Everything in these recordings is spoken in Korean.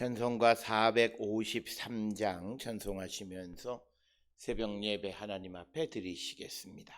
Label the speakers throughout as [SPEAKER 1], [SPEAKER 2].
[SPEAKER 1] 찬송가 453장 찬송하시면서 새벽 예배 하나님 앞에 드리시겠습니다.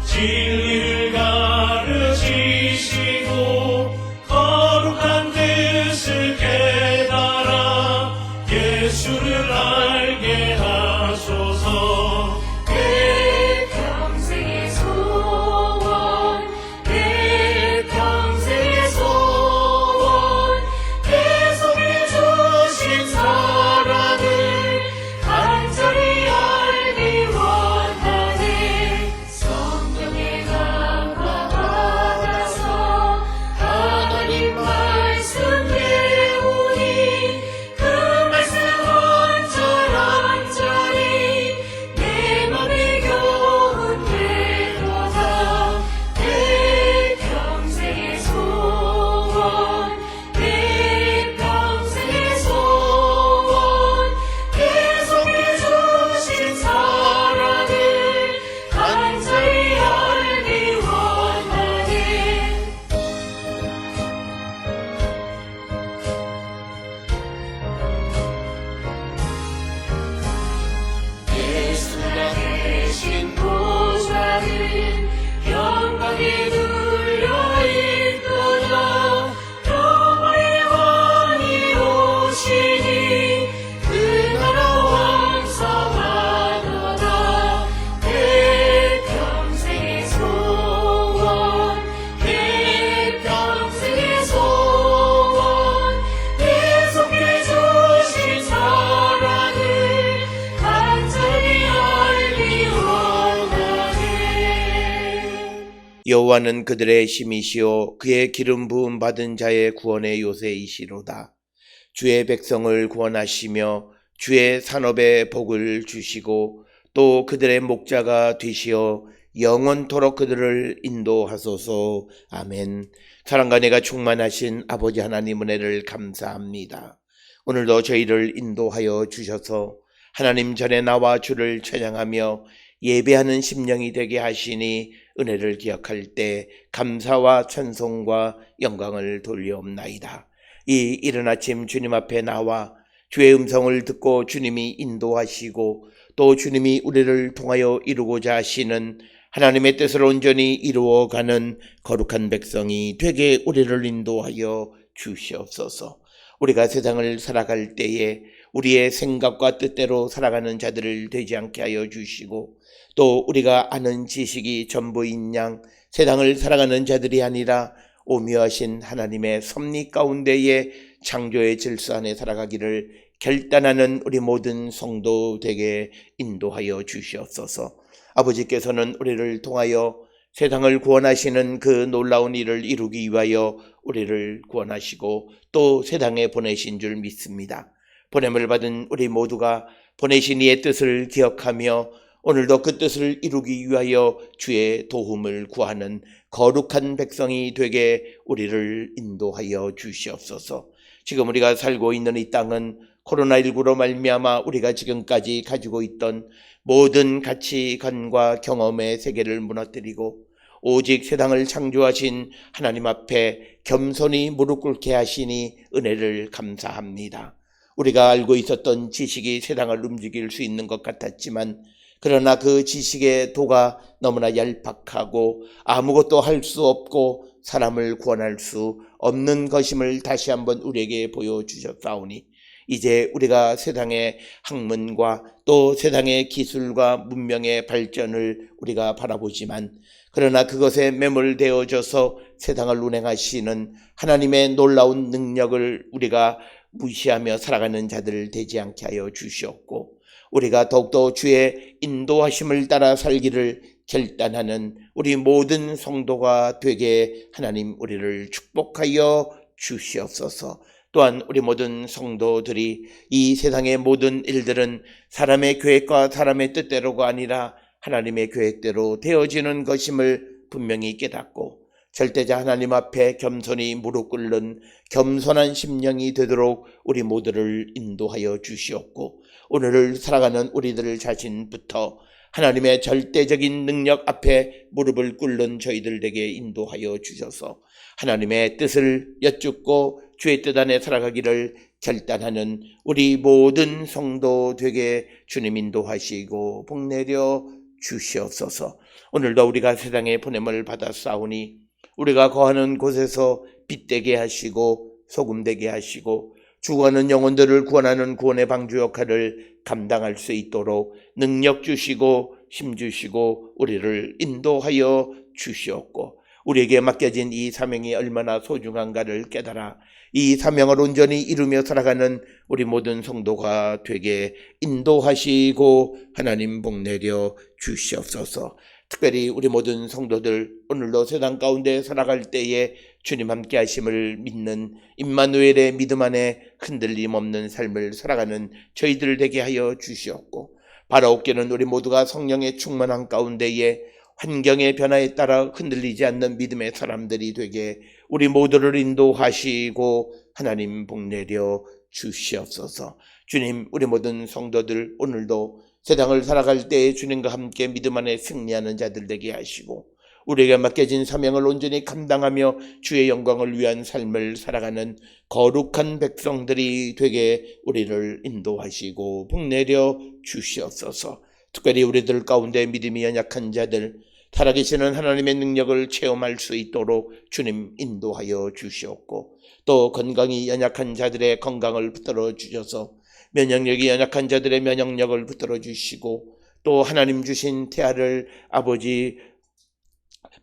[SPEAKER 2] 진리를 가르치시고 거룩한 뜻을 깨달아 예수를 알게 하소서.
[SPEAKER 3] 내 평생의 소원, 내 평생의 소원, 계속해 주신 사랑을 간절히 알기 원하네. 성령의 감화 받아서 하나님 말씀 배우니 그 말씀 온전히 내 맘에 교훈되도다. 내 평생의 소원, 내 평생의 소원, 계속해 주신 사랑을 간절히 알기 원하네. 예수가 계신 보좌는 영광에 눌려있도다. 여호와의 왕이 오시니 그 나라 왕성하도다. 내 평생의 소원, 내 평생의 소원, 계속해 주신 사랑을 간절히 알기 원하네.
[SPEAKER 1] 여호와는 그들의 힘이시요 그의 기름 부음 받은 자의 구원의 요새이시로다. 주의 백성을 구원하시며 주의 산업에 복을 주시고 또 그들의 목자가 되시어 영원토록 그들을 인도하소서. 아멘. 사랑과 은혜가 충만하신 아버지 하나님 은혜를 감사합니다. 오늘도 저희를 인도하여 주셔서 하나님 전에 나와 주를 찬양하며 예배하는 심령이 되게 하시니 은혜를 기억할 때 감사와 찬송과 영광을 돌려옵나이다. 이 이른 아침 주님 앞에 나와 주의 음성을 듣고 주님이 인도하시고 또 주님이 우리를 통하여 이루고자 하시는 하나님의 뜻을 온전히 이루어가는 거룩한 백성이 되게 우리를 인도하여 주시옵소서. 우리가 세상을 살아갈 때에 우리의 생각과 뜻대로 살아가는 자들을 되지 않게 하여 주시고 또 우리가 아는 지식이 전부인 양 세상을 살아가는 자들이 아니라 오묘하신 하나님의 섭리 가운데에 창조의 질서 안에 살아가기를 결단하는 우리 모든 성도 되게 인도하여 주시옵소서. 아버지께서는 우리를 통하여 세상을 구원하시는 그 놀라운 일을 이루기 위하여 우리를 구원하시고 또 세상에 보내신 줄 믿습니다. 보냄을 받은 우리 모두가 보내신 이의 뜻을 기억하며 오늘도 그 뜻을 이루기 위하여 주의 도움을 구하는 거룩한 백성이 되게 우리를 인도하여 주시옵소서. 지금 우리가 살고 있는 이 땅은 코로나19로 말미암아 우리가 지금까지 가지고 있던 모든 가치관과 경험의 세계를 무너뜨리고 오직 세상을 창조하신 하나님 앞에 겸손히 무릎 꿇게 하시니 은혜를 감사합니다. 우리가 알고 있었던 지식이 세상을 움직일 수 있는 것 같았지만 그러나 그 지식의 도가 너무나 얄팍하고 아무것도 할 수 없고 사람을 구원할 수 없는 것임을 다시 한번 우리에게 보여주셨사오니 이제 우리가 세상의 학문과 또 세상의 기술과 문명의 발전을 우리가 바라보지만 그러나 그것에 매몰되어져서 세상을 운행하시는 하나님의 놀라운 능력을 우리가 무시하며 살아가는 자들 되지 않게 하여 주시옵고, 우리가 더욱더 주의 인도하심을 따라 살기를 결단하는 우리 모든 성도가 되게 하나님 우리를 축복하여 주시옵소서. 또한 우리 모든 성도들이 이 세상의 모든 일들은 사람의 계획과 사람의 뜻대로가 아니라 하나님의 계획대로 되어지는 것임을 분명히 깨닫고, 절대자 하나님 앞에 겸손히 무릎 꿇는 겸손한 심령이 되도록 우리 모두를 인도하여 주시옵고, 오늘을 살아가는 우리들 자신부터 하나님의 절대적인 능력 앞에 무릎을 꿇는 저희들에게 인도하여 주셔서 하나님의 뜻을 여쭙고 주의 뜻 안에 살아가기를 결단하는 우리 모든 성도 되게 주님 인도하시고 복내려 주시옵소서. 오늘도 우리가 세상에 보냄을 받아 싸우니 우리가 거하는 곳에서 빛되게 하시고 소금되게 하시고 죽어가는 영혼들을 구원하는 구원의 방주 역할을 감당할 수 있도록 능력 주시고 힘 주시고 우리를 인도하여 주시옵고, 우리에게 맡겨진 이 사명이 얼마나 소중한가를 깨달아 이 사명을 온전히 이루며 살아가는 우리 모든 성도가 되게 인도하시고 하나님 복내려 주시옵소서. 특별히 우리 모든 성도들 오늘도 세상 가운데 살아갈 때에 주님 함께 하심을 믿는 임마누엘의 믿음 안에 흔들림 없는 삶을 살아가는 저희들 되게 하여 주시옵고, 바라옵기는 우리 모두가 성령의 충만한 가운데에 환경의 변화에 따라 흔들리지 않는 믿음의 사람들이 되게 우리 모두를 인도하시고 하나님 복내려 주시옵소서. 주님, 우리 모든 성도들 오늘도 세상을 살아갈 때에 주님과 함께 믿음 안에 승리하는 자들 되게 하시고, 우리에게 맡겨진 사명을 온전히 감당하며 주의 영광을 위한 삶을 살아가는 거룩한 백성들이 되게 우리를 인도하시고 복내려 주시옵소서. 특별히 우리들 가운데 믿음이 연약한 자들, 살아계시는 하나님의 능력을 체험할 수 있도록 주님 인도하여 주시옵고, 또 건강이 연약한 자들의 건강을 붙들어 주셔서 면역력이 연약한 자들의 면역력을 붙들어 주시고, 또 하나님 주신 태아를 아버지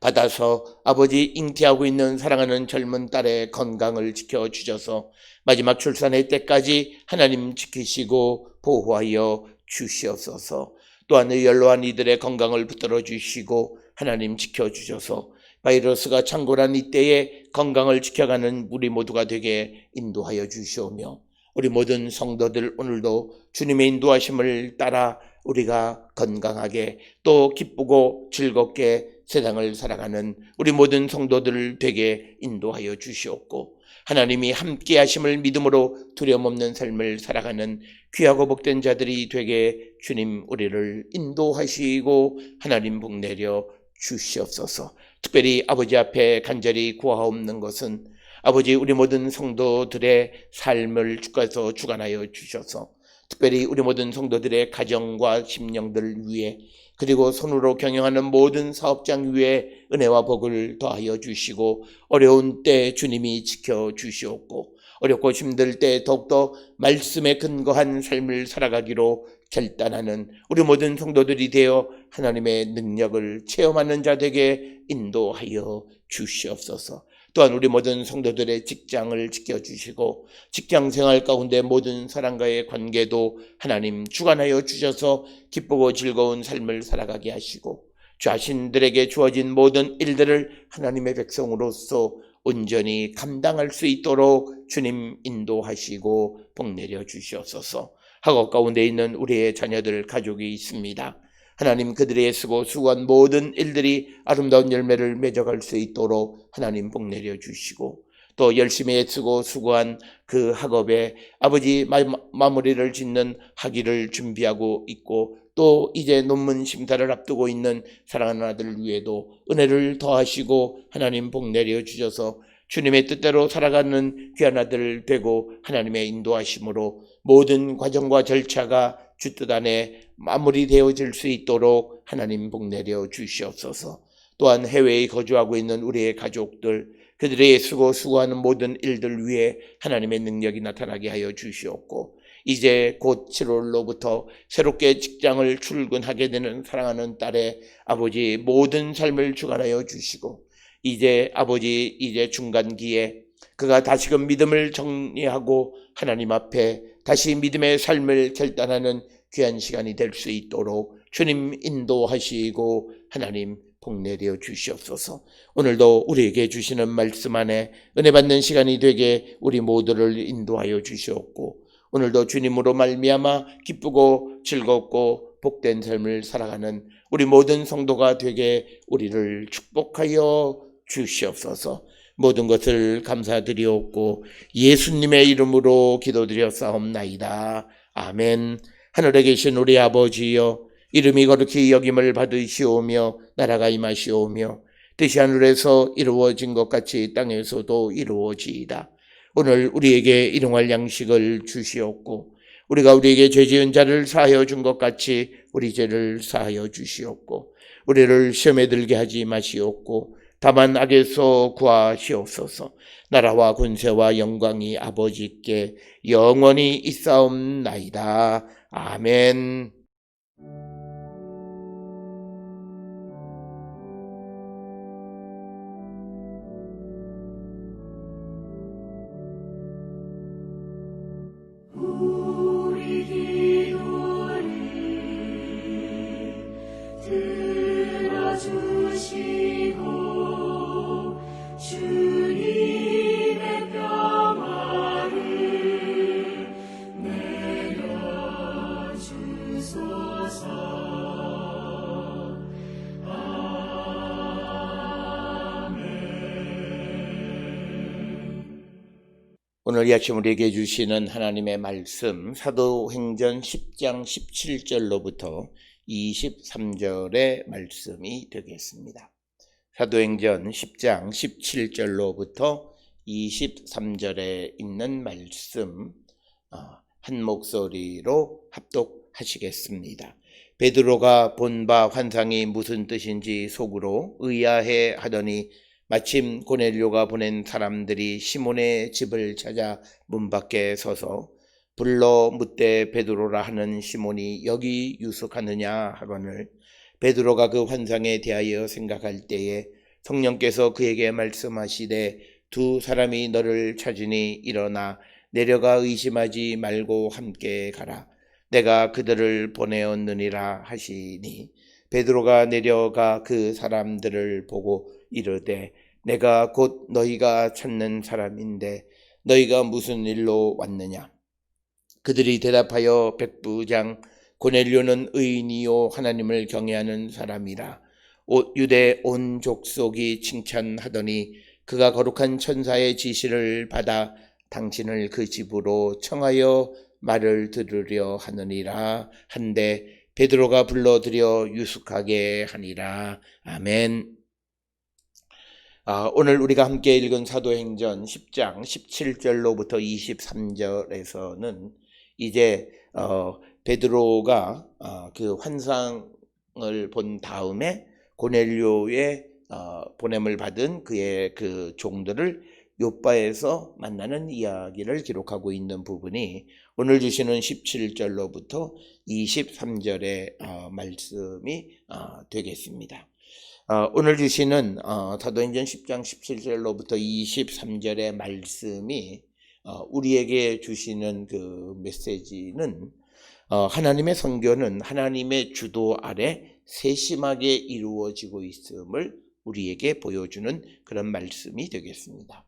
[SPEAKER 1] 받아서 아버지 잉태하고 있는 사랑하는 젊은 딸의 건강을 지켜주셔서 마지막 출산의 때까지 하나님 지키시고 보호하여 주시옵소서. 또한 연로한 이들의 건강을 붙들어 주시고 하나님 지켜주셔서 바이러스가 창궐한 이때에 건강을 지켜가는 우리 모두가 되게 인도하여 주시오며, 우리 모든 성도들 오늘도 주님의 인도하심을 따라 우리가 건강하게 또 기쁘고 즐겁게 세상을 살아가는 우리 모든 성도들 되게 인도하여 주시옵고, 하나님이 함께 하심을 믿음으로 두려움 없는 삶을 살아가는 귀하고 복된 자들이 되게 주님 우리를 인도하시고 하나님 복내려 주시옵소서. 특별히 아버지 앞에 간절히 구하옵는 것은 아버지 우리 모든 성도들의 삶을 주께서 주관하여 주셔서 특별히 우리 모든 성도들의 가정과 심령들을 위해, 그리고 손으로 경영하는 모든 사업장 위에 은혜와 복을 더하여 주시고, 어려운 때 주님이 지켜주시옵고, 어렵고 힘들 때 더욱더 말씀에 근거한 삶을 살아가기로 결단하는 우리 모든 성도들이 되어 하나님의 능력을 체험하는 자 되게 인도하여 주시옵소서. 또한 우리 모든 성도들의 직장을 지켜주시고 직장생활 가운데 모든 사람과의 관계도 하나님 주관하여 주셔서 기쁘고 즐거운 삶을 살아가게 하시고, 자신들에게 주어진 모든 일들을 하나님의 백성으로서 온전히 감당할 수 있도록 주님 인도하시고 복내려 주시옵소서. 학업 가운데 있는 우리의 자녀들 가족이 있습니다. 하나님 그들의 애쓰고 수고한 모든 일들이 아름다운 열매를 맺어갈 수 있도록 하나님 복내려 주시고, 또 열심히 애쓰고 수고한 그 학업에 아버지 마무리를 짓는 학위를 준비하고 있고, 또 이제 논문 심사를 앞두고 있는 사랑하는 아들 위에도 은혜를 더하시고 하나님 복내려 주셔서 주님의 뜻대로 살아가는 귀한 아들 되고 하나님의 인도하심으로 모든 과정과 절차가 주 뜻 안에 마무리되어질 수 있도록 하나님 복내려 주시옵소서. 또한 해외에 거주하고 있는 우리의 가족들, 그들의 수고하는 모든 일들 위에 하나님의 능력이 나타나게 하여 주시옵고, 이제 곧 7월로부터 새롭게 직장을 출근하게 되는 사랑하는 딸의 아버지 모든 삶을 주관하여 주시고, 이제 아버지 이제 중간기에 그가 다시금 믿음을 정리하고 하나님 앞에 다시 믿음의 삶을 결단하는 귀한 시간이 될 수 있도록 주님 인도하시고 하나님 복내려 주시옵소서. 오늘도 우리에게 주시는 말씀 안에 은혜 받는 시간이 되게 우리 모두를 인도하여 주시옵고, 오늘도 주님으로 말미암아 기쁘고 즐겁고 복된 삶을 살아가는 우리 모든 성도가 되게 우리를 축복하여 주시옵소서. 모든 것을 감사드리옵고 예수님의 이름으로 기도드렸사옵나이다. 아멘. 하늘에 계신 우리 아버지여, 이름이 거룩히 여김을 받으시오며 나라가 임하시오며 뜻이 하늘에서 이루어진 것 같이 땅에서도 이루어지이다. 오늘 우리에게 일용할 양식을 주시옵고, 우리가 우리에게 죄 지은 자를 사하여 준 것 같이 우리 죄를 사하여 주시옵고, 우리를 시험에 들게 하지 마시옵고 다만 악에서 구하시옵소서. 나라와 권세와 영광이 아버지께 영원히 있사옵나이다. 아멘.
[SPEAKER 3] 우리 기도를 들어주시고 주님의 평화를 내려주소서.
[SPEAKER 1] 오늘 이 아침 우리에게 주시는 하나님의 말씀, 사도행전 10장 17절로부터 23절의 말씀이 되겠습니다. 사도행전 10장 17절로부터 23절에 있는 말씀 한 목소리로 합독하시겠습니다. 베드로가 본 바 환상이 무슨 뜻인지 속으로 의아해 하더니 마침 고넬료가 보낸 사람들이 시몬의 집을 찾아 문 밖에 서서 불러 묻되 베드로라 하는 시몬이 여기 유숙하느냐 하거늘, 베드로가 그 환상에 대하여 생각할 때에 성령께서 그에게 말씀하시되 두 사람이 너를 찾으니 일어나 내려가 의심하지 말고 함께 가라. 내가 그들을 보내었느니라 하시니, 베드로가 내려가 그 사람들을 보고 이르되 내가 곧 너희가 찾는 사람인데 너희가 무슨 일로 왔느냐? 그들이 대답하여 백부장 고넬료는 의인이요 하나님을 경외하는 사람이라 유대 온 족속이 칭찬하더니 그가 거룩한 천사의 지시를 받아 당신을 그 집으로 청하여 말을 들으려 하느니라 한데 베드로가 불러들여 유숙하게 하니라. 아멘. 오늘 우리가 함께 읽은 사도행전 10장 17절로부터 23절에서는 이제 베드로가 그 환상을 본 다음에 고넬료의 보냄을 받은 그의 그 종들을 요빠에서 만나는 이야기를 기록하고 있는 부분이 오늘 주시는 17절로부터 23절의 말씀이 되겠습니다. 오늘 주시는 사도행전 10장 17절로부터 23절의 말씀이 우리에게 주시는 그 메시지는 하나님의 선교는 하나님의 주도 아래 세심하게 이루어지고 있음을 우리에게 보여주는 그런 말씀이 되겠습니다.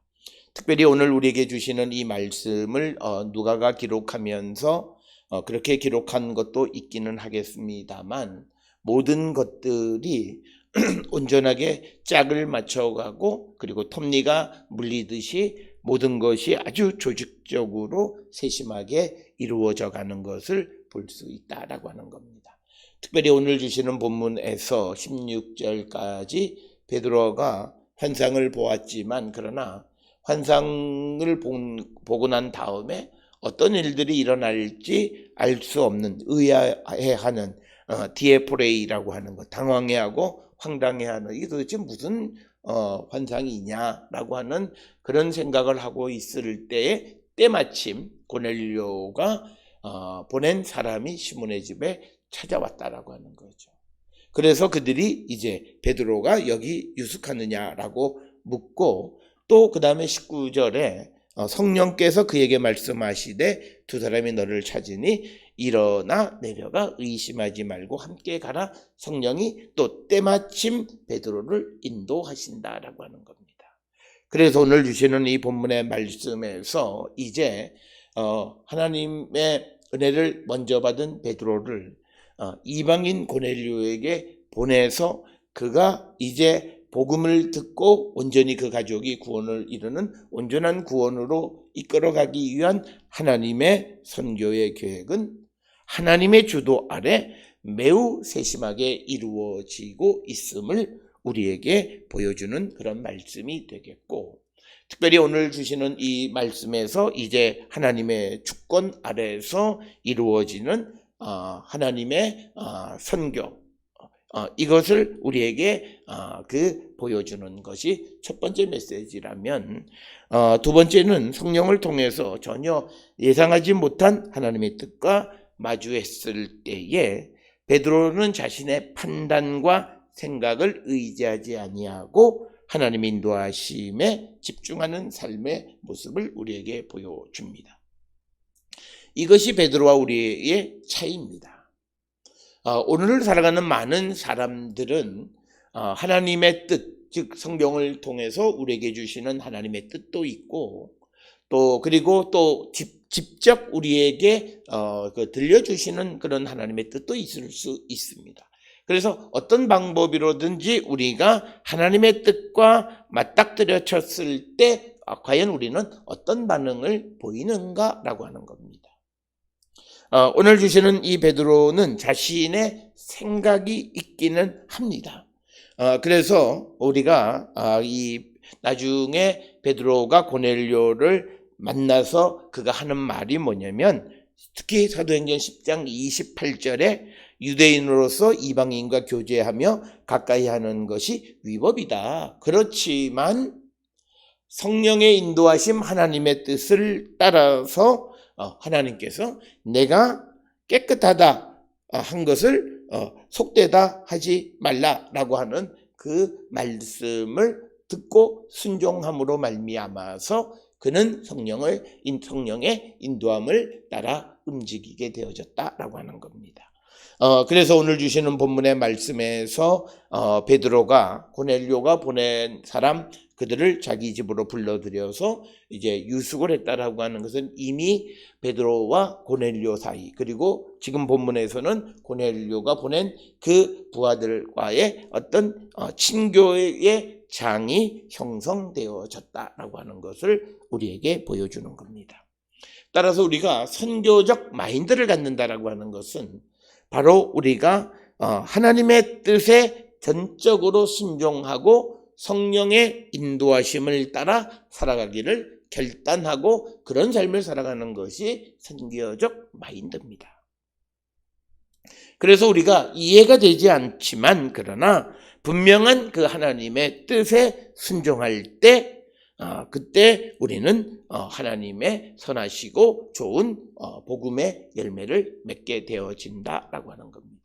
[SPEAKER 1] 특별히 오늘 우리에게 주시는 이 말씀을 누가가 기록하면서 그렇게 기록한 것도 있기는 하겠습니다만, 모든 것들이 온전하게 짝을 맞춰가고 그리고 톱니가 물리듯이 모든 것이 아주 조직적으로 세심하게 이루어져 가는 것을 볼 수 있다라고 하는 겁니다. 특별히 오늘 주시는 본문에서 16절까지 베드로가 환상을 보았지만, 그러나 환상을 보고 난 다음에 어떤 일들이 일어날지 알 수 없는, 의아해하는 디에포레이라고 하는 것, 당황해하고 황당해하는, 이게 도대체 무슨 환상이냐라고 하는 그런 생각을 하고 있을 때에 때마침 고넬료가 보낸 사람이 시몬의 집에 찾아왔다라고 하는 거죠. 그래서 그들이 이제 베드로가 여기 유숙하느냐라고 묻고, 또 그 다음에 19절에 성령께서 그에게 말씀하시되 두 사람이 너를 찾으니 일어나 내려가 의심하지 말고 함께 가라. 성령이 또 때마침 베드로를 인도하신다라고 하는 겁니다. 그래서 오늘 주시는 이 본문의 말씀에서 이제 하나님의 은혜를 먼저 받은 베드로를 이방인 고넬료에게 보내서 그가 이제 복음을 듣고 온전히 그 가족이 구원을 이루는 온전한 구원으로 이끌어가기 위한 하나님의 선교의 계획은 하나님의 주도 아래 매우 세심하게 이루어지고 있음을 우리에게 보여주는 그런 말씀이 되겠고, 특별히 오늘 주시는 이 말씀에서 이제 하나님의 주권 아래에서 이루어지는 하나님의 선교, 이것을 우리에게 보여주는 것이 첫 번째 메시지라면, 두 번째는 성령을 통해서 전혀 예상하지 못한 하나님의 뜻과 마주했을 때에 베드로는 자신의 판단과 생각을 의지하지 아니하고 하나님의 인도하심에 집중하는 삶의 모습을 우리에게 보여줍니다. 이것이 베드로와 우리의 차이입니다. 오늘 살아가는 많은 사람들은 하나님의 뜻, 즉 성경을 통해서 우리에게 주시는 하나님의 뜻도 있고, 그리고 또 직접 우리에게 들려주시는 그런 하나님의 뜻도 있을 수 있습니다. 그래서 어떤 방법으로든지 우리가 하나님의 뜻과 맞닥뜨려 쳤을 때 과연 우리는 어떤 반응을 보이는가라고 하는 겁니다. 오늘 주시는 이 베드로는 자신의 생각이 있기는 합니다. 그래서 우리가 나중에 베드로가 고넬료를 만나서 그가 하는 말이 뭐냐면, 특히 사도행전 10장 28절에 유대인으로서 이방인과 교제하며 가까이 하는 것이 위법이다. 그렇지만 성령의 인도하심 하나님의 뜻을 따라서 하나님께서 내가 깨끗하다 한 것을 속되다 하지 말라라고 하는 그 말씀을 듣고 순종함으로 말미암아서 그는 성령의 인도함을 따라 움직이게 되어졌다라고 하는 겁니다. 그래서 오늘 주시는 본문의 말씀에서 베드로가 고넬료가 보낸 사람 그들을 자기 집으로 불러들여서 이제 유숙을 했다라고 하는 것은 이미 베드로와 고넬료 사이, 그리고 지금 본문에서는 고넬료가 보낸 그 부하들과의 어떤 친교의 장이 형성되어졌다라고 하는 것을 우리에게 보여주는 겁니다. 따라서 우리가 선교적 마인드를 갖는다라고 하는 것은 바로 우리가 하나님의 뜻에 전적으로 순종하고 성령의 인도하심을 따라 살아가기를 결단하고 그런 삶을 살아가는 것이 선교적 마인드입니다. 그래서 우리가 이해가 되지 않지만 그러나 분명한 그 하나님의 뜻에 순종할 때 그때 우리는 하나님의 선하시고 좋은 복음의 열매를 맺게 되어진다라고 하는 겁니다.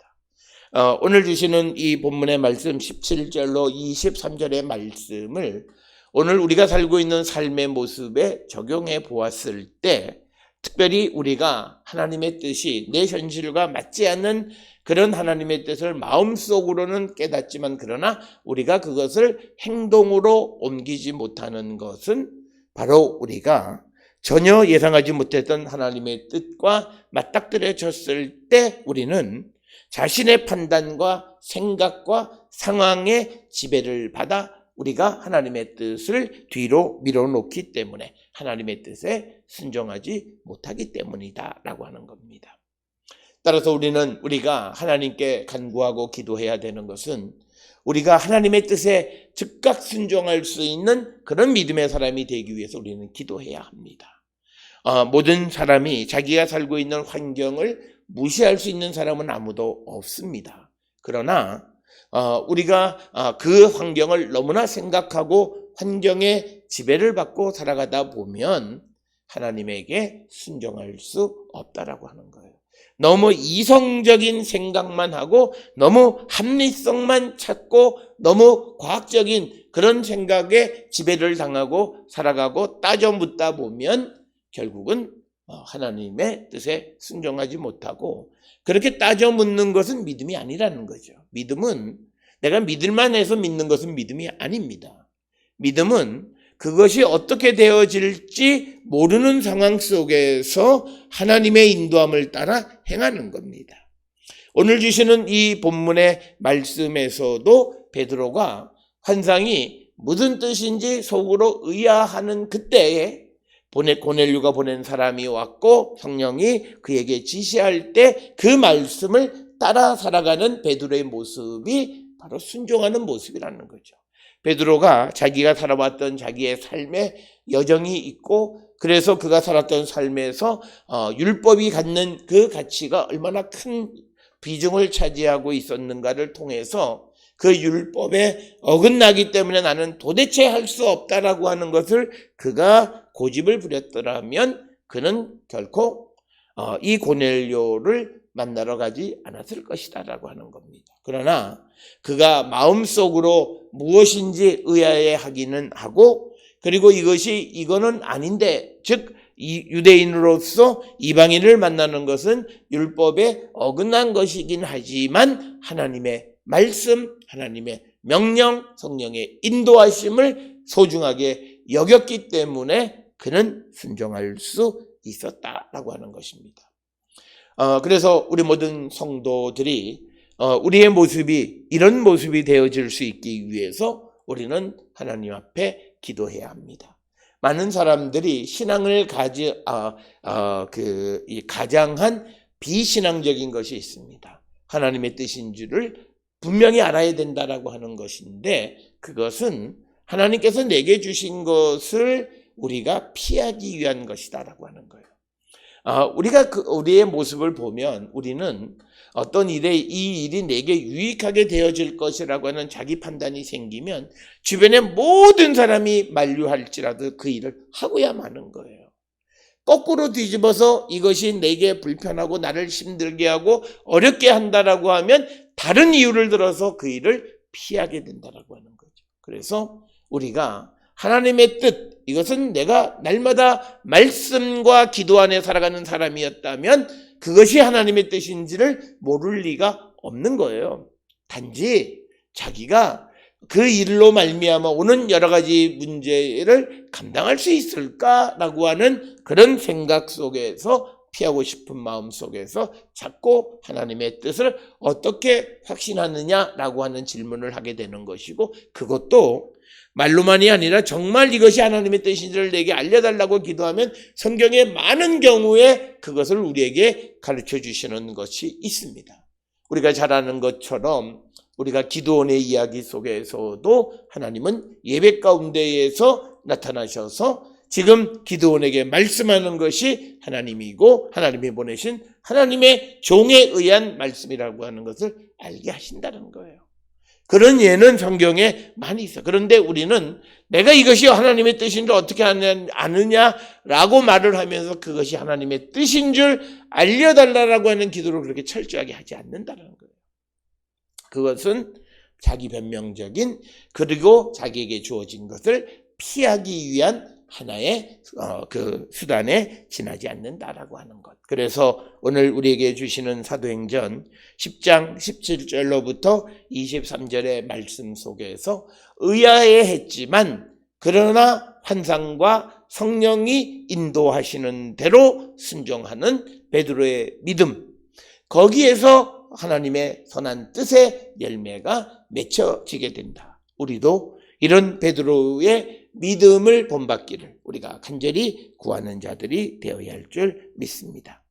[SPEAKER 1] 오늘 주시는 이 본문의 말씀 17절로 23절의 말씀을 오늘 우리가 살고 있는 삶의 모습에 적용해 보았을 때, 특별히 우리가 하나님의 뜻이 내 현실과 맞지 않는 그런 하나님의 뜻을 마음속으로는 깨닫지만 그러나 우리가 그것을 행동으로 옮기지 못하는 것은 바로 우리가 전혀 예상하지 못했던 하나님의 뜻과 맞닥뜨려졌을 때 우리는 자신의 판단과 생각과 상황의 지배를 받아 우리가 하나님의 뜻을 뒤로 밀어놓기 때문에 하나님의 뜻에 순종하지 못하기 때문이다라고 하는 겁니다. 따라서 우리가 하나님께 간구하고 기도해야 되는 것은 우리가 하나님의 뜻에 즉각 순종할 수 있는 그런 믿음의 사람이 되기 위해서 우리는 기도해야 합니다. 모든 사람이 자기가 살고 있는 환경을 무시할 수 있는 사람은 아무도 없습니다. 그러나 우리가 그 환경을 너무나 생각하고 환경의 지배를 받고 살아가다 보면 하나님에게 순종할 수 없다라고 하는 거예요. 너무 이성적인 생각만 하고 너무 합리성만 찾고 너무 과학적인 그런 생각에 지배를 당하고 살아가고 따져 묻다 보면 결국은 하나님의 뜻에 순종하지 못하고, 그렇게 따져 묻는 것은 믿음이 아니라는 거죠. 믿음은 내가 믿을만 해서 믿는 것은 믿음이 아닙니다. 믿음은 그것이 어떻게 되어질지 모르는 상황 속에서 하나님의 인도함을 따라 행하는 겁니다. 오늘 주시는 이 본문의 말씀에서도 베드로가 환상이 무슨 뜻인지 속으로 의아하는 그때에 고넬료가 보낸 사람이 왔고 성령이 그에게 지시할 때 그 말씀을 따라 살아가는 베드로의 모습이 바로 순종하는 모습이라는 거죠. 베드로가 자기가 살아왔던 자기의 삶에 여정이 있고, 그래서 그가 살았던 삶에서 율법이 갖는 그 가치가 얼마나 큰 비중을 차지하고 있었는가를 통해서 그 율법에 어긋나기 때문에 나는 도대체 할 수 없다라고 하는 것을 그가 고집을 부렸더라면 그는 결코 이 고넬료를 만나러 가지 않았을 것이다라고 하는 겁니다. 그러나 그가 마음속으로 무엇인지 의아해하기는 하고, 그리고 이거는 아닌데, 즉 이 유대인으로서 이방인을 만나는 것은 율법에 어긋난 것이긴 하지만 하나님의 말씀, 하나님의 명령, 성령의 인도하심을 소중하게 여겼기 때문에 그는 순종할 수 있었다라고 하는 것입니다. 그래서 우리 모든 성도들이 우리의 모습이 이런 모습이 되어질 수 있기 위해서 우리는 하나님 앞에 기도해야 합니다. 많은 사람들이 신앙을 가장한 비신앙적인 것이 있습니다. 하나님의 뜻인 줄을 분명히 알아야 된다라고 하는 것인데, 그것은 하나님께서 내게 주신 것을 우리가 피하기 위한 것이다라고 하는 거예요. 우리가 우리의 모습을 보면 우리는 어떤 일에 이 일이 내게 유익하게 되어질 것이라고 하는 자기 판단이 생기면 주변의 모든 사람이 만류할지라도 그 일을 하고야 마는 거예요. 거꾸로 뒤집어서 이것이 내게 불편하고 나를 힘들게 하고 어렵게 한다라고 하면 다른 이유를 들어서 그 일을 피하게 된다라고 하는 거죠. 그래서 우리가 하나님의 뜻, 이것은 내가 날마다 말씀과 기도 안에 살아가는 사람이었다면 그것이 하나님의 뜻인지를 모를 리가 없는 거예요. 단지 자기가 그 일로 말미암아 오는 여러 가지 문제를 감당할 수 있을까라고 하는 그런 생각 속에서, 피하고 싶은 마음 속에서 자꾸 하나님의 뜻을 어떻게 확신하느냐라고 하는 질문을 하게 되는 것이고, 그것도 말로만이 아니라 정말 이것이 하나님의 뜻인지를 내게 알려달라고 기도하면 성경의 많은 경우에 그것을 우리에게 가르쳐 주시는 것이 있습니다. 우리가 잘 아는 것처럼 우리가 기도원의 이야기 속에서도 하나님은 예배 가운데에서 나타나셔서 지금 기드온에게 말씀하는 것이 하나님이고 하나님이 보내신 하나님의 종에 의한 말씀이라고 하는 것을 알게 하신다는 거예요. 그런 예는 성경에 많이 있어요. 그런데 우리는 내가 이것이 하나님의 뜻인 줄 어떻게 아느냐라고 말을 하면서 그것이 하나님의 뜻인 줄 알려달라고 하는 기도를 그렇게 철저하게 하지 않는다는 거예요. 그것은 자기 변명적인, 그리고 자기에게 주어진 것을 피하기 위한 하나의 그 수단에 지나지 않는다라고 하는 것. 그래서 오늘 우리에게 주시는 사도행전 10장 17절로부터 23절의 말씀 속에서 의아해했지만 그러나 환상과 성령이 인도하시는 대로 순종하는 베드로의 믿음, 거기에서 하나님의 선한 뜻의 열매가 맺혀지게 된다. 우리도 이런 베드로의 믿음을 본받기를 우리가 간절히 구하는 자들이 되어야 할 줄 믿습니다.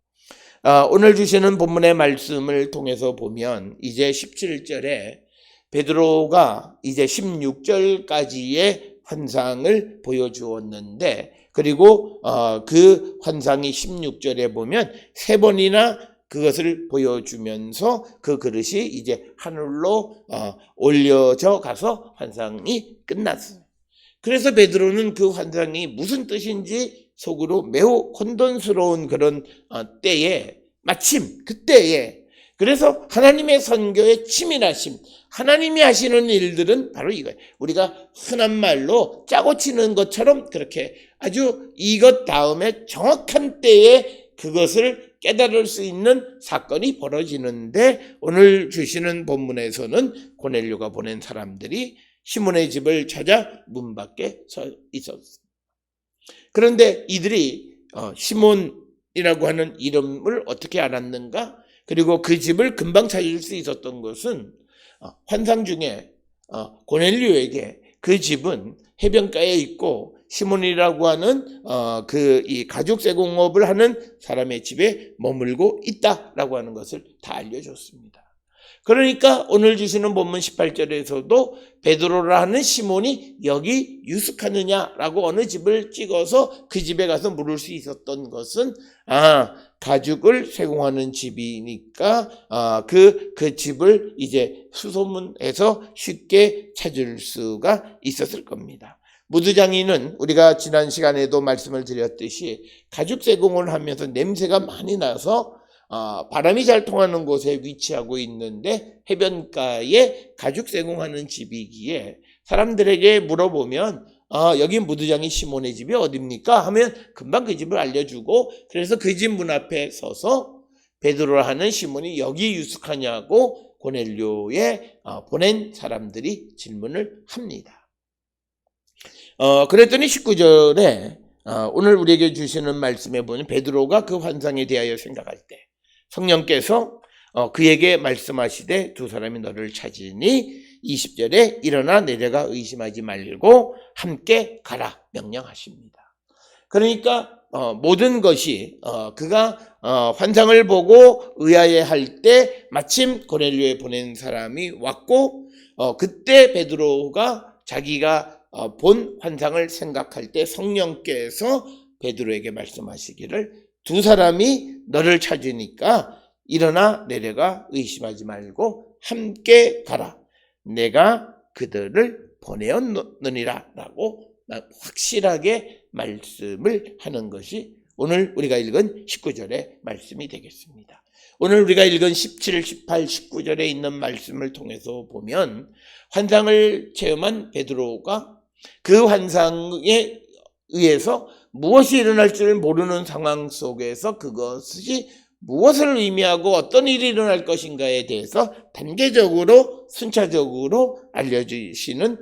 [SPEAKER 1] 오늘 주시는 본문의 말씀을 통해서 보면 이제 17절에 베드로가 이제 16절까지의 환상을 보여주었는데, 그리고 그 환상이 16절에 보면 3번이나 그것을 보여주면서 그 그릇이 이제 하늘로 올려져 가서 환상이 끝났어요. 그래서 베드로는 그 환상이 무슨 뜻인지 속으로 매우 혼돈스러운 그런 때에, 마침 그때에, 그래서 하나님의 선교의 치밀하심, 하나님이 하시는 일들은 바로 이거예요. 우리가 흔한 말로 짜고 치는 것처럼 그렇게 아주 이것 다음에 정확한 때에 그것을 깨달을 수 있는 사건이 벌어지는데, 오늘 주시는 본문에서는 고넬료가 보낸 사람들이 시몬의 집을 찾아 문 밖에 서 있었습니다. 그런데 이들이 시몬이라고 하는 이름을 어떻게 알았는가? 그리고 그 집을 금방 찾을 수 있었던 것은 환상 중에 고넬료에게 그 집은 해변가에 있고 시몬이라고 하는 이 가죽 세공업을 하는 사람의 집에 머물고 있다라고 하는 것을 다 알려줬습니다. 그러니까 오늘 주시는 본문 18절에서도 베드로라 하는 시몬이 여기 유숙하느냐라고 어느 집을 찍어서 그 집에 가서 물을 수 있었던 것은 가죽을 세공하는 집이니까 그 집을 이제 수소문해서 쉽게 찾을 수가 있었을 겁니다. 무드장이는 우리가 지난 시간에도 말씀을 드렸듯이 가죽 세공을 하면서 냄새가 많이 나서 바람이 잘 통하는 곳에 위치하고 있는데 해변가에 가죽 세공하는 집이기에 사람들에게 물어보면 여기 무드장이 시몬의 집이 어딥니까? 하면 금방 그 집을 알려주고, 그래서 그 집 문 앞에 서서 베드로라 하는 시몬이 여기 유숙하냐고 고넬료에 보낸 사람들이 질문을 합니다. 그랬더니 19절에 오늘 우리에게 주시는 말씀에 보면 베드로가 그 환상에 대하여 생각할 때 성령께서 그에게 말씀하시되 두 사람이 너를 찾으니 20절에 일어나 내려가 의심하지 말고 함께 가라 명령하십니다. 그러니까 모든 것이 그가 환상을 보고 의아해할 때 마침 고넬료에 보낸 사람이 왔고, 그때 베드로가 자기가 본 환상을 생각할 때 성령께서 베드로에게 말씀하시기를 두 사람이 너를 찾으니까 일어나 내려가 의심하지 말고 함께 가라. 내가 그들을 보내었느니라 라고 확실하게 말씀을 하는 것이 오늘 우리가 읽은 19절의 말씀이 되겠습니다. 오늘 우리가 읽은 17, 18, 19절에 있는 말씀을 통해서 보면 환상을 체험한 베드로가 그 환상에 의해서 무엇이 일어날지를 모르는 상황 속에서 그것이 무엇을 의미하고 어떤 일이 일어날 것인가에 대해서 단계적으로 순차적으로 알려주시는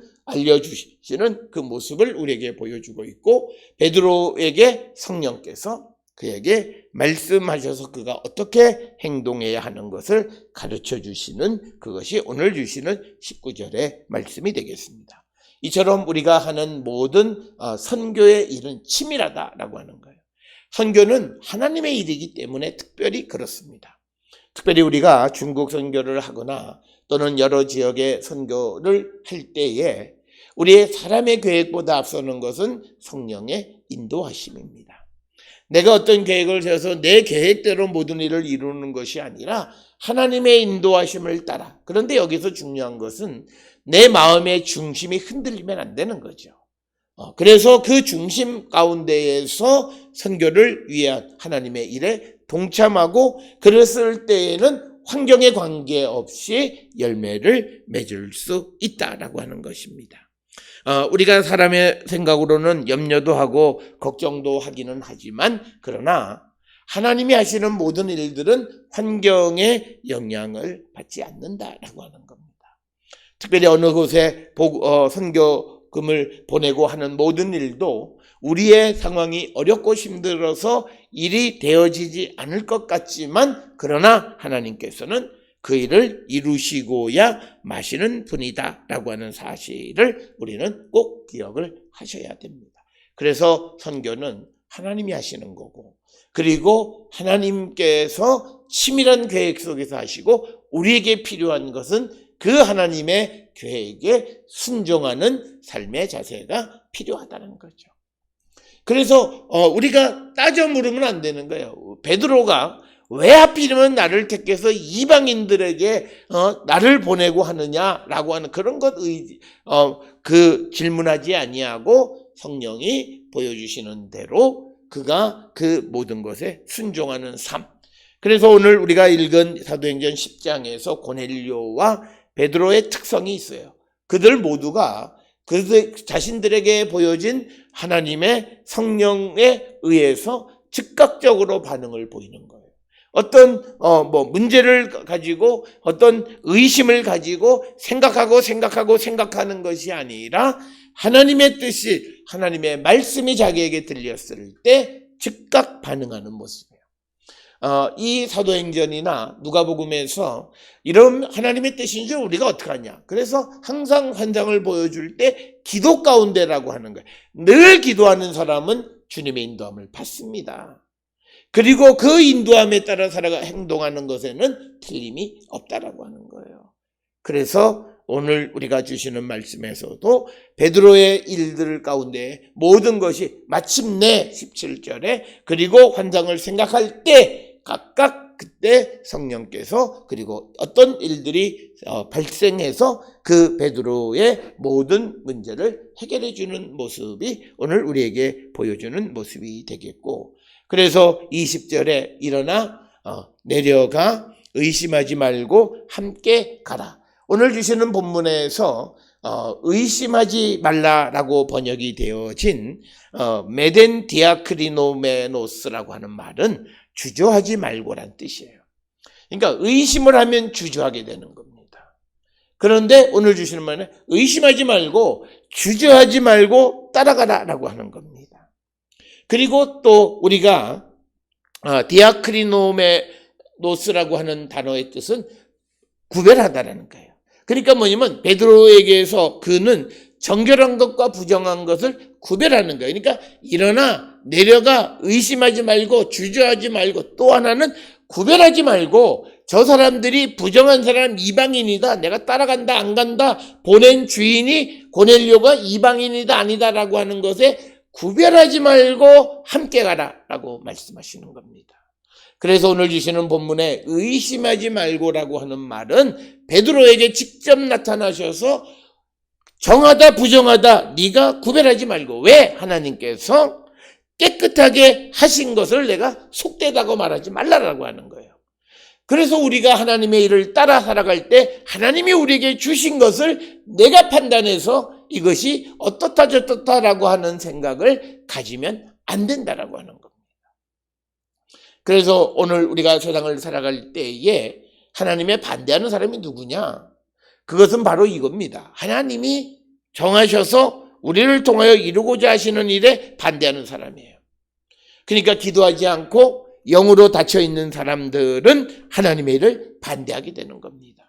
[SPEAKER 1] 그 모습을 우리에게 보여주고 있고, 베드로에게 성령께서 그에게 말씀하셔서 그가 어떻게 행동해야 하는 것을 가르쳐 주시는 그것이 오늘 주시는 19절의 말씀이 되겠습니다. 이처럼 우리가 하는 모든 선교의 일은 치밀하다라고 하는 거예요. 선교는 하나님의 일이기 때문에 특별히 그렇습니다. 특별히 우리가 중국 선교를 하거나 또는 여러 지역의 선교를 할 때에 우리의 사람의 계획보다 앞서는 것은 성령의 인도하심입니다. 내가 어떤 계획을 세워서 내 계획대로 모든 일을 이루는 것이 아니라 하나님의 인도하심을 따라. 그런데 여기서 중요한 것은 내 마음의 중심이 흔들리면 안 되는 거죠. 그래서 그 중심 가운데에서 선교를 위한 하나님의 일에 동참하고, 그랬을 때에는 환경에 관계없이 열매를 맺을 수 있다라고 하는 것입니다. 우리가 사람의 생각으로는 염려도 하고 걱정도 하기는 하지만, 그러나 하나님이 하시는 모든 일들은 환경의 영향을 받지 않는다라고 하는 겁니다. 특별히 어느 곳에 선교금을 보내고 하는 모든 일도 우리의 상황이 어렵고 힘들어서 일이 되어지지 않을 것 같지만, 그러나 하나님께서는 그 일을 이루시고야 마시는 분이다 라고 하는 사실을 우리는 꼭 기억을 하셔야 됩니다. 그래서 선교는 하나님이 하시는 거고, 그리고 하나님께서 치밀한 계획 속에서 하시고, 우리에게 필요한 것은 그 하나님의 계획에 순종하는 삶의 자세가 필요하다는 거죠. 그래서 우리가 따져 물으면 안 되는 거예요. 베드로가 왜 하필이면 나를 택해서 이방인들에게 나를 보내고 하느냐라고 하는 그런 것 질문하지 아니하고 성령이 보여주시는 대로 그가 그 모든 것에 순종하는 삶. 그래서 오늘 우리가 읽은 사도행전 10장에서 고넬료와 베드로의 특성이 있어요. 그들 모두가 그들 자신들에게 보여진 하나님의 성령에 의해서 즉각적으로 반응을 보이는 거예요. 어떤 문제를 가지고 어떤 의심을 가지고 생각하는 것이 아니라 하나님의 뜻이, 하나님의 말씀이 자기에게 들렸을 때 즉각 반응하는 모습이에요. 이 사도행전이나 누가복음에서 이런 하나님의 뜻인지 우리가 어떻게 하냐. 그래서 항상 환상을 보여줄 때 기도 가운데라고 하는 거예요. 늘 기도하는 사람은 주님의 인도함을 받습니다. 그리고 그 인도함에 따라 살아가 행동하는 것에는 틀림이 없다라고 하는 거예요. 그래서 오늘 우리가 주시는 말씀에서도 베드로의 일들 가운데 모든 것이 마침내 17절에 그리고 환상을 생각할 때 각각 그때 성령께서 그리고 어떤 일들이 발생해서 그 베드로의 모든 문제를 해결해 주는 모습이 오늘 우리에게 보여주는 모습이 되겠고, 그래서 20절에 일어나 내려가 의심하지 말고 함께 가라. 오늘 주시는 본문에서 의심하지 말라라고 번역이 되어진 메덴 디아크리노메노스라고 하는 말은 주저하지 말고란 뜻이에요. 그러니까 의심을 하면 주저하게 되는 겁니다. 그런데 오늘 주시는 말은 의심하지 말고 주저하지 말고 따라가라라고 하는 겁니다. 그리고 또 우리가 디아크리노메노스라고 하는 단어의 뜻은 구별하다라는 거예요. 그러니까 뭐냐면 베드로에게서 그는 정결한 것과 부정한 것을 구별하는 거예요. 그러니까 일어나 내려가 의심하지 말고 주저하지 말고, 또 하나는 구별하지 말고 저 사람들이 부정한 사람 이방인이다, 내가 따라간다 안 간다, 보낸 주인이 고넬료가 이방인이다 아니다라고 하는 것에 구별하지 말고 함께 가라라고 말씀하시는 겁니다. 그래서 오늘 주시는 본문에 의심하지 말고라고 하는 말은 베드로에게 직접 나타나셔서 정하다 부정하다 네가 구별하지 말고, 왜? 하나님께서 깨끗하게 하신 것을 내가 속되다고 말하지 말라라고 하는 거예요. 그래서 우리가 하나님의 일을 따라 살아갈 때 하나님이 우리에게 주신 것을 내가 판단해서 이것이 어떻다 저떻다라고 하는 생각을 가지면 안 된다라고 하는 겁니다. 그래서 오늘 우리가 세상을 살아갈 때에 하나님의 반대하는 사람이 누구냐? 그것은 바로 이겁니다. 하나님이 정하셔서 우리를 통하여 이루고자 하시는 일에 반대하는 사람이에요. 그러니까 기도하지 않고 영으로 닫혀있는 사람들은 하나님의 일을 반대하게 되는 겁니다.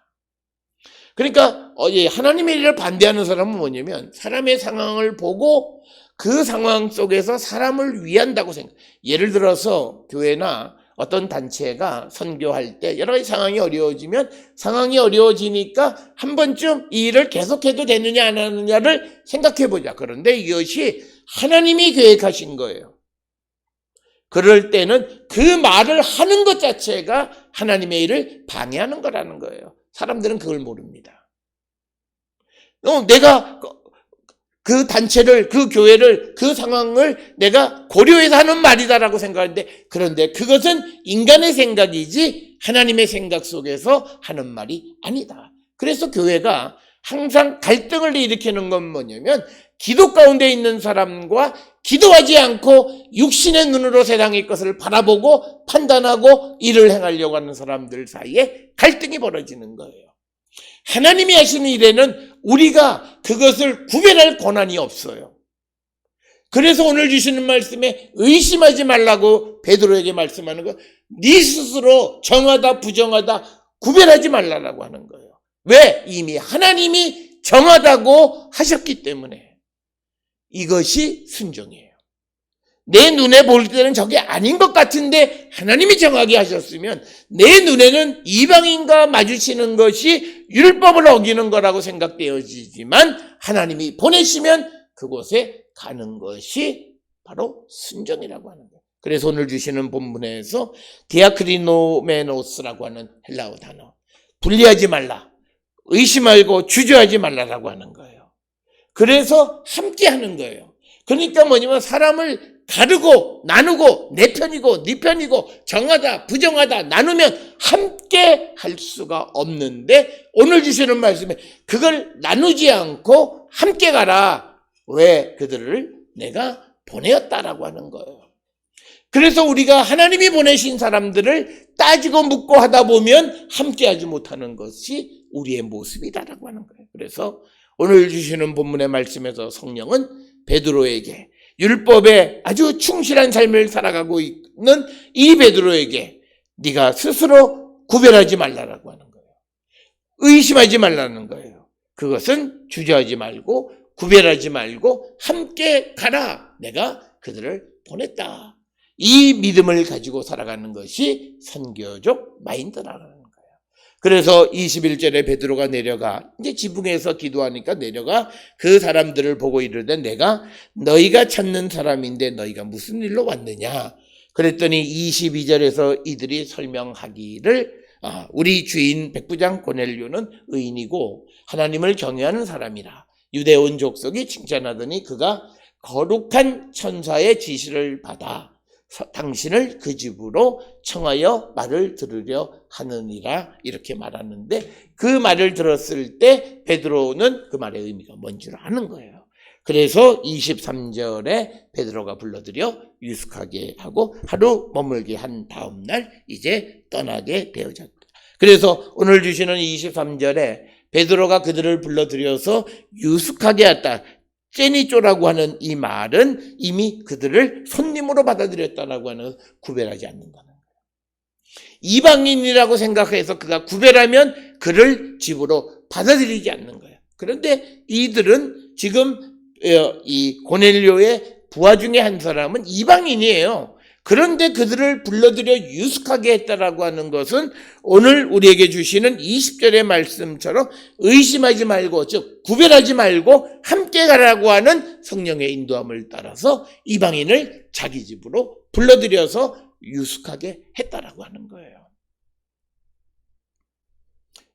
[SPEAKER 1] 그러니까 하나님의 일을 반대하는 사람은 뭐냐면 사람의 상황을 보고 그 상황 속에서 사람을 위한다고 생각. 예를 들어서 교회나 어떤 단체가 선교할 때 여러 가지 상황이 어려워지면 상황이 어려워지니까 한 번쯤 이 일을 계속해도 되느냐 안 하느냐를 생각해 보자. 그런데 이것이 하나님이 계획하신 거예요. 그럴 때는 그 말을 하는 것 자체가 하나님의 일을 방해하는 거라는 거예요. 사람들은 그걸 모릅니다. 내가 그 단체를, 그 교회를, 그 상황을 내가 고려해서 하는 말이다라고 생각하는데, 그런데 그것은 인간의 생각이지 하나님의 생각 속에서 하는 말이 아니다. 그래서 교회가 항상 갈등을 일으키는 건 뭐냐면 기도 가운데 있는 사람과 기도하지 않고 육신의 눈으로 세상의 것을 바라보고 판단하고 일을 행하려고 하는 사람들 사이에 갈등이 벌어지는 거예요. 하나님이 하시는 일에는 우리가 그것을 구별할 권한이 없어요. 그래서 오늘 주시는 말씀에 의심하지 말라고 베드로에게 말씀하는 거, 네 스스로 정하다 부정하다 구별하지 말라고 하는 거예요. 왜? 이미 하나님이 정하다고 하셨기 때문에. 이것이 순종이에요. 내 눈에 볼 때는 저게 아닌 것 같은데 하나님이 정하게 하셨으면 내 눈에는 이방인과 마주치는 것이 율법을 어기는 거라고 생각되어지지만 하나님이 보내시면 그곳에 가는 것이 바로 순종이라고 하는 거예요. 그래서 오늘 주시는 본문에서 디아크리노메노스라고 하는 헬라어 단어, 분리하지 말라, 의심 말고 주저하지 말라라고 하는 거예요. 그래서 함께 하는 거예요. 그러니까 뭐냐면 사람을 가르고 나누고 내 편이고 네 편이고 정하다 부정하다 나누면 함께 할 수가 없는데 오늘 주시는 말씀에 그걸 나누지 않고 함께 가라. 왜? 그들을 내가 보내었다라고 하는 거예요. 그래서 우리가 하나님이 보내신 사람들을 따지고 묻고 하다 보면 함께하지 못하는 것이 우리의 모습이다라고 하는 거예요. 그래서 오늘 주시는 본문의 말씀에서 성령은 베드로에게 율법에 아주 충실한 삶을 살아가고 있는 이 베드로에게 네가 스스로 구별하지 말라라고 하는 거예요. 의심하지 말라는 거예요. 그것은 주저하지 말고 구별하지 말고 함께 가라. 내가 그들을 보냈다. 이 믿음을 가지고 살아가는 것이 선교적 마인드라는 거예요. 그래서 21절에 베드로가 내려가 이제 지붕에서 기도하니까 내려가 그 사람들을 보고 이르되 내가 너희가 찾는 사람인데 너희가 무슨 일로 왔느냐. 그랬더니 22절에서 이들이 설명하기를 우리 주인 백부장 고넬료는 의인이고 하나님을 경외하는 사람이라. 유대 온 족속이 칭찬하더니 그가 거룩한 천사의 지시를 받아 당신을 그 집으로 청하여 말을 들으려 하느니라 이렇게 말하는데 그 말을 들었을 때 베드로는 그 말의 의미가 뭔지를 아는 거예요. 그래서 23절에 베드로가 불러들여 유숙하게 하고 하루 머물게 한 다음 날 이제 떠나게 되어졌다. 그래서 오늘 주시는 23절에 베드로가 그들을 불러들여서 유숙하게 했다. 제니쪼라고 하는 이 말은 이미 그들을 손님으로 받아들였다라고 하는 구별하지 않는다는 거예요. 이방인이라고 생각해서 그가 구별하면 그를 집으로 받아들이지 않는 거예요. 그런데 이들은 지금 이 고넬료의 부하 중에 한 사람은 이방인이에요. 그런데 그들을 불러들여 유숙하게 했다라고 하는 것은 오늘 우리에게 주시는 20절의 말씀처럼 의심하지 말고 즉 구별하지 말고 함께 가라고 하는 성령의 인도함을 따라서 이방인을 자기 집으로 불러들여서 유숙하게 했다라고 하는 거예요.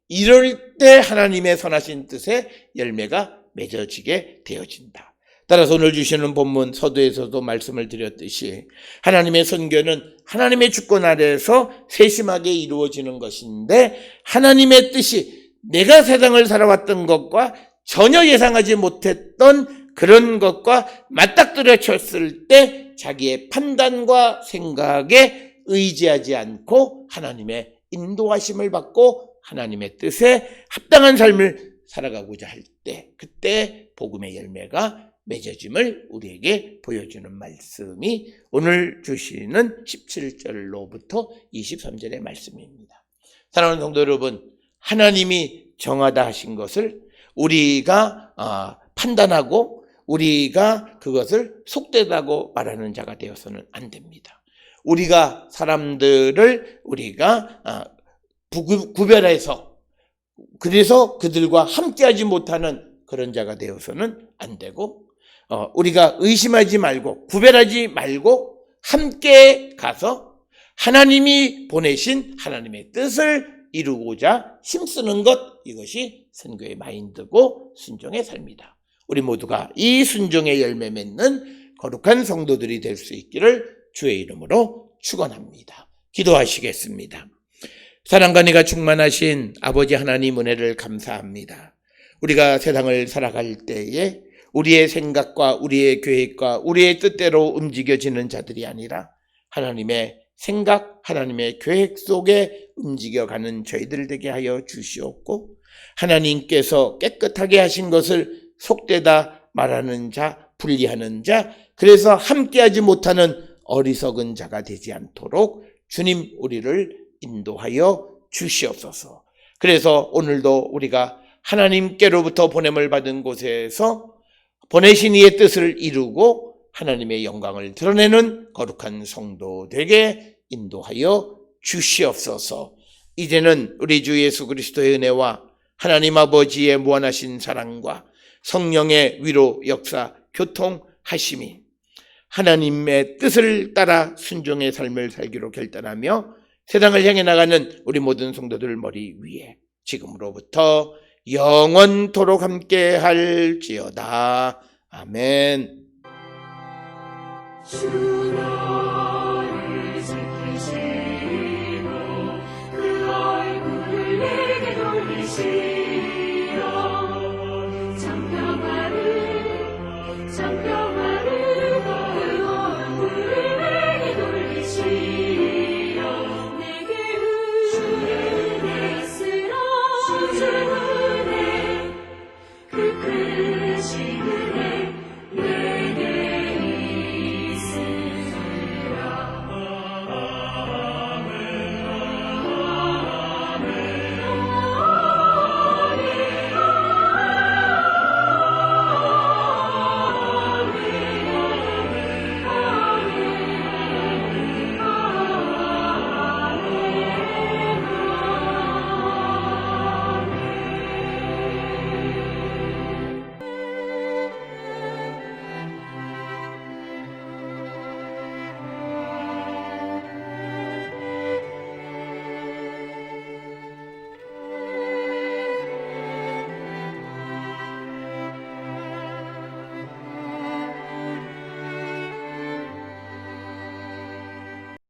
[SPEAKER 1] 이럴 때 하나님의 선하신 뜻의 열매가 맺어지게 되어진다. 따라서 오늘 주시는 본문 서두에서도 말씀을 드렸듯이 하나님의 선교는 하나님의 주권 아래에서 세심하게 이루어지는 것인데 하나님의 뜻이 내가 세상을 살아왔던 것과 전혀 예상하지 못했던 그런 것과 맞닥뜨려쳤을 때 자기의 판단과 생각에 의지하지 않고 하나님의 인도하심을 받고 하나님의 뜻에 합당한 삶을 살아가고자 할 때 그때 복음의 열매가 맺어짐을 우리에게 보여주는 말씀이 오늘 주시는 17절로부터 23절의 말씀입니다. 사랑하는 성도 여러분, 하나님이 정하다 하신 것을 우리가 판단하고 우리가 그것을 속되다고 말하는 자가 되어서는 안 됩니다. 우리가 사람들을 우리가 구별해서 그래서 그들과 함께하지 못하는 그런 자가 되어서는 안 되고 우리가 의심하지 말고 구별하지 말고 함께 가서 하나님이 보내신 하나님의 뜻을 이루고자 힘쓰는 것 이것이 선교의 마인드고 순종의 삶이다. 우리 모두가 이 순종의 열매 맺는 거룩한 성도들이 될 수 있기를 주의 이름으로 축원합니다. 기도하시겠습니다. 사랑과 은혜가 충만하신 아버지 하나님 은혜를 감사합니다. 우리가 세상을 살아갈 때에 우리의 생각과 우리의 계획과 우리의 뜻대로 움직여지는 자들이 아니라 하나님의 생각, 하나님의 계획 속에 움직여가는 저희들 되게 하여 주시옵고 하나님께서 깨끗하게 하신 것을 속되다 말하는 자, 분리하는 자, 그래서 함께하지 못하는 어리석은 자가 되지 않도록 주님 우리를 인도하여 주시옵소서. 그래서 오늘도 우리가 하나님께로부터 보냄을 받은 곳에서 보내신 이의 뜻을 이루고 하나님의 영광을 드러내는 거룩한 성도 되게 인도하여 주시옵소서. 이제는 우리 주 예수 그리스도의 은혜와 하나님 아버지의 무한하신 사랑과 성령의 위로 역사 교통하심이 하나님의 뜻을 따라 순종의 삶을 살기로 결단하며 세상을 향해 나가는 우리 모든 성도들 머리 위에 지금으로부터 영원토록 함께 할지어다. 아멘.
[SPEAKER 3] 주 너를 지키시고 그 얼굴을 내게 돌리시고